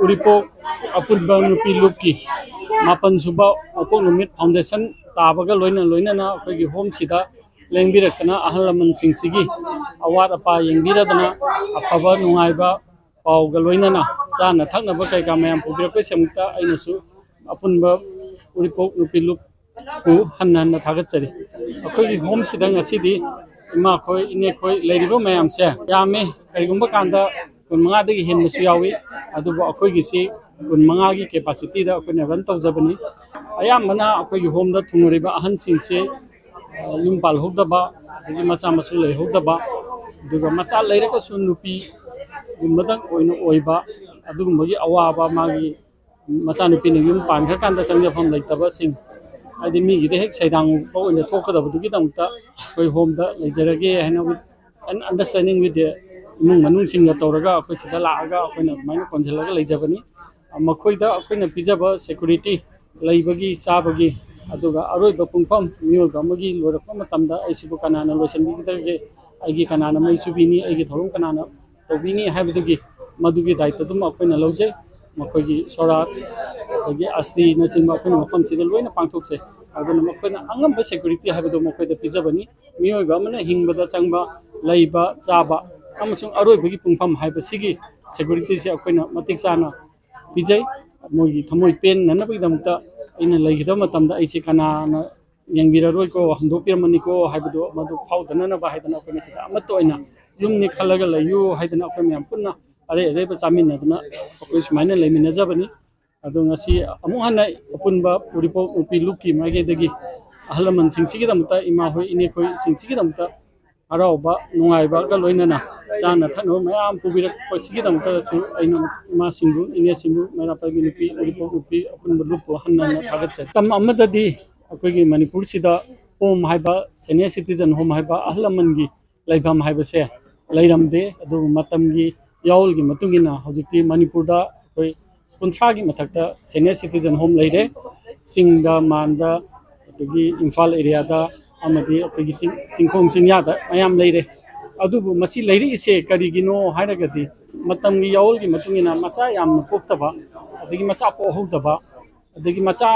Uripok अपुनबा नुपी loop की मापन सुबा मपोक नुमित फाउंडेशन ताबगा लोइना अखोगी होम सिदा लेंबिरक्तना अहल लमन सिंसिगी अवात अपा येंबिरदना अफबा नुंगाइबा पाउगा लोइना चाना थकनबा कैका मयाम पुबिरक्पै सेमुक्ता अइनसु अपुनबा उरीपोक नुपी लुप को हन्ना थागतचरी अखोगी होम सिदा ngasiदी इमा खोय इने खोय लेरिबो मयाम से यामे करिगुंबा कांदा 15 दगी हेनबसु यावी अदुबो अखोयगिसी 15 की कैपेसिटी दा अखोयने रन तौजबनी अयामना अखोयगी होम दा थुंगरिबा अहन सिंसे युम पाल होदबा दगी मचा मसु ले होदबा दुगा मचा लेरकसु नुपी गुमदंग ओइनो ओइबा अदुगुंबगी अवाबा मागी मचा नुपी ने युम पान खर कांदा चंगजफम लेतबा सिंग आदि मीगी दे हेक सैदांग बो ओइनो थोकदबदुगी दंगता कोई होम दा लेजरगे हैना विद एन अंडरस्टैंडिंग विद इमुंग मनुंग सिंग तौरगा अखोय सिदा लागा अखोयना माइना कोनजलगा लेजबनी मखोयदा अखोयना पिजबा सिक्योरिटी लेबगी चाबगी अदुगा अरोइबा पुंफम मियोगा मगी लोरकपा मतमदा आइसिबु कनाना लोइसनबिगदगे आइगी कनाना मैचुबिनी आइगी थोरम कनाना तौबिनी हाइबदुगी मदुगी दायित्व दुम अखोयना लौजै मखोयगी सोरात अदगी अस्ति नसिंबा अखोयना मफम सिदा लोइना पांथोकसे अदुना मखोयना अंगम सिक्योरिटी हाइबदु मखोयदा पिजबनी मियोगा मना हिंगबदा चंगबा लैबा चाबा अमसुंग अरोइबगी पुंफम हाइबसिगी सिक्योरिटी से अखोयना मतिक चाना पिजै मोगी थमोय पेन ननबगिदमता इन लेगिदा मतमदा ऐसे कनाना यंगिररोइको हंदोपिरमनिको हाइबदो मदु फाउदननबा हाइदना अखोयना सिदा अमत ओइना युमनि खलगा लयु हाइदना अखोय मयाम पुन्ना अरे अरेबा चामिनदना अखोय सुमाइना लेमिनजबनी अदो ngasi अमु हना अपुनबा उरीपोक नुपी लुपकी मागेदगी अहलमन सिंसिगिदमता इमा होय इने खोय सिंसिगिदमता हराउबा नुंगाइबा गा लोइनना चाना थनो मयाम पुबिरक पसिगिदमता सु अइना इमा सिंगु इने सिंगु मेरा पाइबी नुपी उरीपोक नुपी अपुनबा लुपो हन्ना थागतचे तम अमददी अखोगी मणिपुर सिदा होम हाइबा सीनियर सिटीजन होम हाइबा अहलमनगी लाइफम हाइबसे लैरमदे अदु मतमगी याउलगी मतुंगिना हजिकती मणिपुरदा कोई 30 की मथकता सीनियर सिटीजन होम लेरे सिंगदा मानदा अदगी इम्फाल एरियादा अमदी अखोगी चिंखोंग चिंयादा मयाम लेरे अदुबु मसी लेरी इसे करिगिनो हाइरगदी मतमगी याउलगी मतुंगिना मचा याम पोक्तबा अदगी मचा पोहोदबा अदगी मचा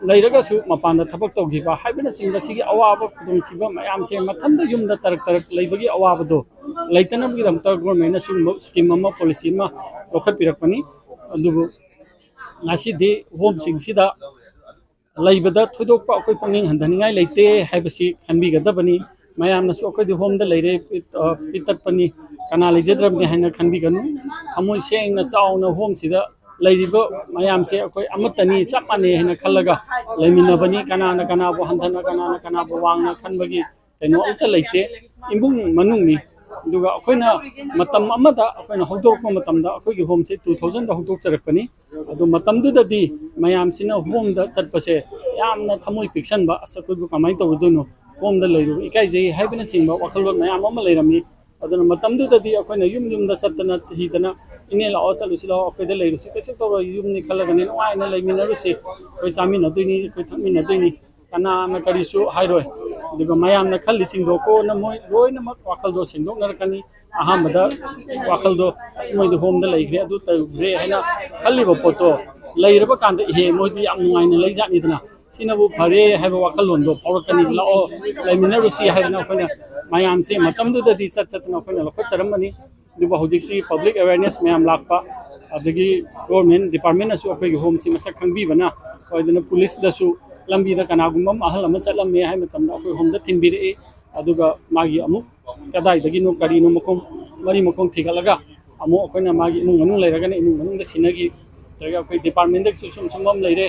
लेरगसु मपानदा थबक तौगिबा हाइबना चिंगसिगी अवाबा खुदुंथिबा मयाम से मथमदा युमदा तरक तरक लेबगी अवाबदो लेतनबगी दमता गवर्नमेंट सुम स्कीम अमा पॉलिसी अमा लखपिरकपनी अदुबु ngasi home singsida laibada thoidokpa akoi pangning handhaningai leite haibasi khanbigadabani mayamnasu akoi home da leire pitatpani kana lejedrabni haina khanbiganu thamoi sengna chauna home sida leiribo mayamse akoi amatani chapmane haina khallaga leiminabani kana bo handhana kana bo wangna khanbagi kaino alta leite imbung manungni दुगा अखोइना मतम अमदा अखोइना हौदोरपा मतमदा अखोइगी home से 2000 दा हौदोक चरकपनी अदु मतमदुददी मयामसिना home दा चटपसे यामना थमोइ पिक्सनबा असकोइबु कमाइ तौदुनो home दा लेरु इकाइजे हाइबना चिंबा वखलो मयाम अमा Laramie अदुना मतमदुददी अखोइना yum दा सत्तना हिदना इने लाओ चलुसि लाओ अखोइदा लेरुसि कैसे तौरो युमनि खलगने वाइना लेमिनरुसि कोइ चामिनदुइनि कोइ थमिनदुइनि कनाना करिसु हाइरोय दुगा मयामना खल्लिसिंदो को न मोय लोइनमक वाखलदो सिंदोक नरकनी अहमदा वाखलदो असमोइदो होमदा लेग्रे अदु तग्रे हैना खल्लिबो पोतो लेरबा कांदा हे मोइदि याम नुगाइना लेजानिदना सिनबु फरे हैबो वाखललोंदो फौरकनी लाओ लेमिनरुसि हाइना अखोइना मयामसे मतमदुददि चटचतना अखोइना लखचरमनी दुबा हुजिकती public awareness मयाम Lakpa अदगी government department असु अखोइगी होम सि मसक खंगबिबना ओइदना पुलिस दसु लंबीदा कनागुम्बम अहल अमा चलमे हाय मतमदा अखोइ होमदा थिनबिरे अदुगा मागी अमु कदाइदगिनो करिनो मखों मरी मखों थिगलगा अमु अखोइना मागी इमुंग मनुंग लेरगने इमुंग मनुंग दा सिनगी तरगा अखोइ डिपार्टमेंट दा सुम सुमम लेरे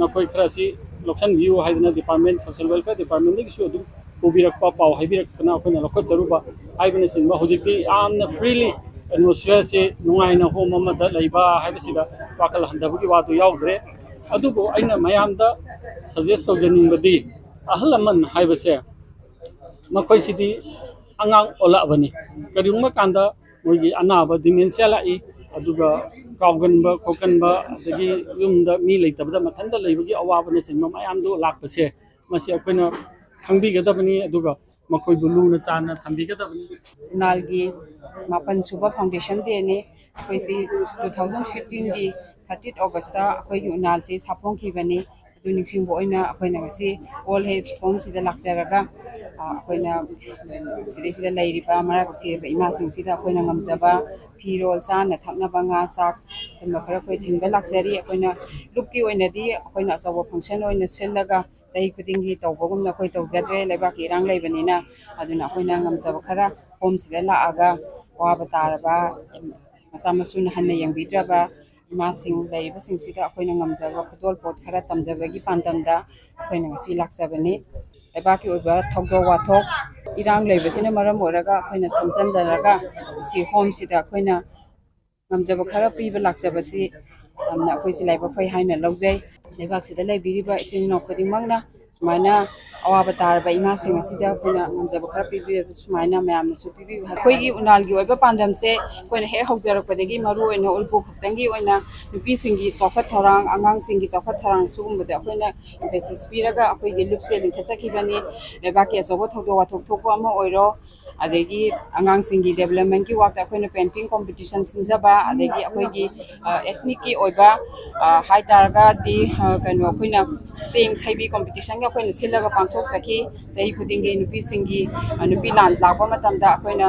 नखोइ खरासि लक्षन बियु हाइदना डिपार्टमेंट सोशल वेलफेयर डिपार्टमेंट दगी सु अदु पुबिरकपा पाव हाइबिरकना अखोइना लखचरुबा हाइबना सिंबा हुजिकति आमना फ्रीली एटमोस्फियर से नुंगाइना होम अमदा लैबा हाइबसिदा वाखल हंदबगी वादु याउद्रे अदुबो आइना मयामदा सजेस्ट तौजनिंगबदी अहलमन हाइबसे मखोइसिदी अंगांग ओलाबनी करिंगमा कांदा मोगी अनाबा डिमेंशिया लाई अदुगा कावगनबा खोकनबा अदगी युमदा मी लेतबदा मथंदा लेबगी अवाबने सिंगमा मयामदो लाकपसे मसी अखोइना खंबिगदबनी अदुगा मखोइ बुलुना चाना थंबिगदबनी नालगी मापन सुबा फाउंडेशन देने कोइसी 2015 की 30 August अखोई उनाल से साफों की बनी अदु निसिंग बो ओइना अखोइना ngasi all age home sida laksaraga अखोइना सिदे लैरिबा मरा चिरबा इमा सिंग सिदा अखोइना ngamjaba फिरोल चाना थकनबा nga sak तम खरा कोइ थिनबा लाक्सरी अखोइना लुकि ओइनादि अखोइना अचौबा फंक्शन ओइना सिलगा सही खुदिंगी तौबगुमना अखोइ तौजद्रे लेबाकी इरांग लैबनिना अदुना अखोइना ngamjaba खरा home sida लाआगा वाबा तारबा मसा मसुन हन्ना यंगबिद्रबा इमासिंग लैरिबसिंग सिदा अखोइना ngamjaba खुदोल पोट खरा तमजबगी पांदमदा अखोइना ngasi लाक्सबनी लेबाकी ओइबा थौदो वाथोक इरांग लैबसिना मरम ओरगा अखोइना समजनदरगा सि home sida अखोइना ngamjaba खरा पीबा लाक्सबसी हमना अखोइसि लाइबा फै हाइना लौजै लेबाक सिदा लैबिरिबा इचिनो खुदिंमंगना सुमाइना अवाबा तारबा इमासिंग सिदा अखोइना ngamjaba खरा पीबि सुमाइना मयामनसु पीबि अखोइगी उनालगी ओइबा पांदमसे अखोइना हे हौजरकपदगी मरु ओइना उल्पु खक्तंगी ओइना नुपीसिंगी चौखत थौरांग आंगांसिंगी चौखत थौरांग सुगुमबदे अखोइना एम्फेसिस पीरगा अखोइगी लुपसे लिंखसखिबनी लेबाकी अचौबा थौदो वाथोक थोकपा अमा ओइरो अदेगी आंगांसिंगी डेवलपमेंट की वाक्ता अखोइना पेंटिंग कंपटीशन सिंजबा अदेगी अखोइगी एथनिक की ओइबा हाइ तारगा दि कनो अखोइना सेंग खैबी कंपटीशन का अखोइना सिलगा पांथोक सखी सही खुदिंगी नुपीसिंगी नुपी लान लापा मतमदा अखोइना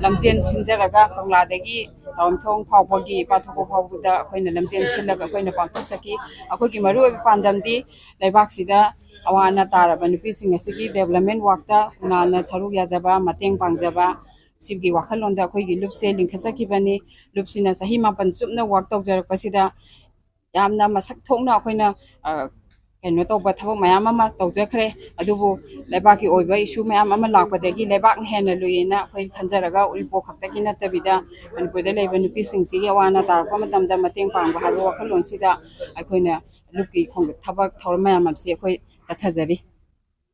लमजेन सिंजरगा कंगलादगी रामथोंग फावबगी पाथोको फावबुदा अखोइना लमजेन सिलगा अखोइना पांथोक सखी अखोइगी मरु ओइबा पांदमदी लेबाकसिदा अवाना तारबा नुपीसिंग असिगी डेवलपमेंट वाक्ता उनाना सरु याजबा मतेंग पांगजबा सिबगी वाखलोंदा अखोइगी लुपसे लिंखसखिबनी लुपसिना सही मापन चुपना वाक तौजरकपसिदा यामना मसक थोकना अखोइना कनो तौबा थबक मयाम अमा तौजखरे अदुबु लेबाकी ओइबा इशू मयाम अमा लाकपदगी लेबाक हेना लुइना अखोइ खंजरगा उल्पो खक्तकी नतबिदा मनपुरदा लेबा नुपीसिंगसिगी अवाना तारकपा मतमदा मतेंग पांगबा हारो वाखलोंसिदा अखोइना लुकी खोंग थबक थौर मयाम अमसि अखोइ चथजरी।